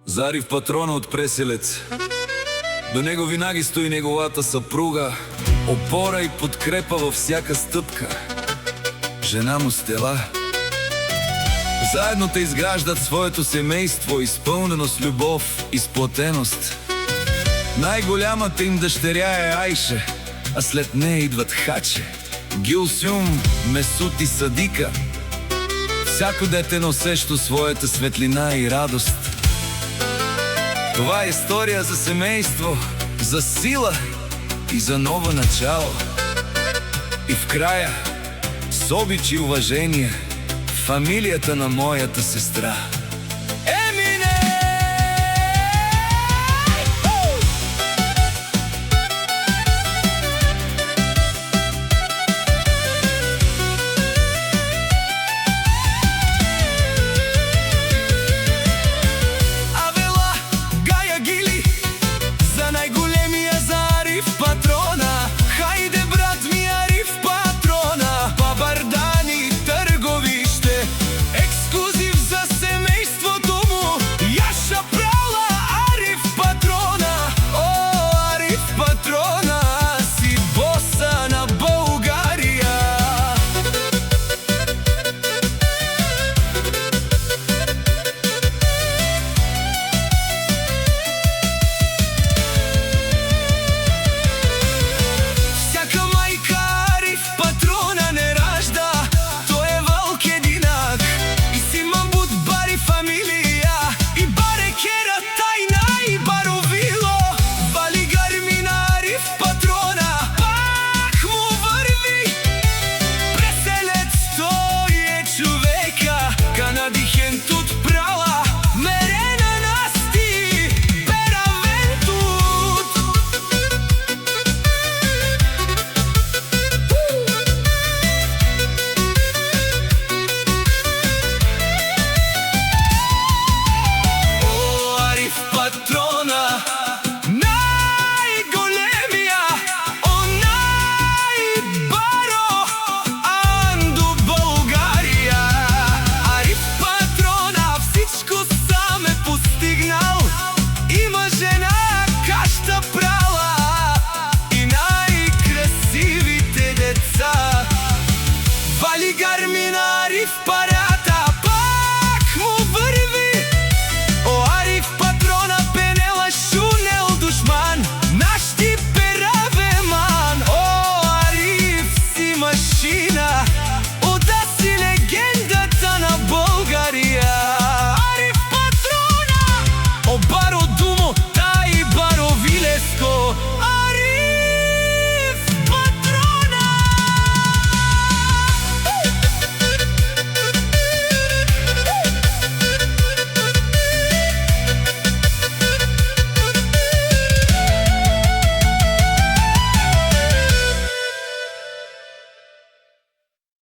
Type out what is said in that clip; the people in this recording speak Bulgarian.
Зарив патрона от Преселец. До него винаги стои неговата съпруга, опора и подкрепа във всяка стъпка. Жена му Стела. Заедно те изграждат своето семейство, изпълнено с любов и сплотеност. Най-голямата им дъщеря е Айше, а след нея идват Хаче, Гюлсюм, Месут и Садика. Всяко дете носещо своята светлина и радост. Това е история за семейство, за сила и за ново начало. И в края, с обич и уважение, фамилията на моята сестра.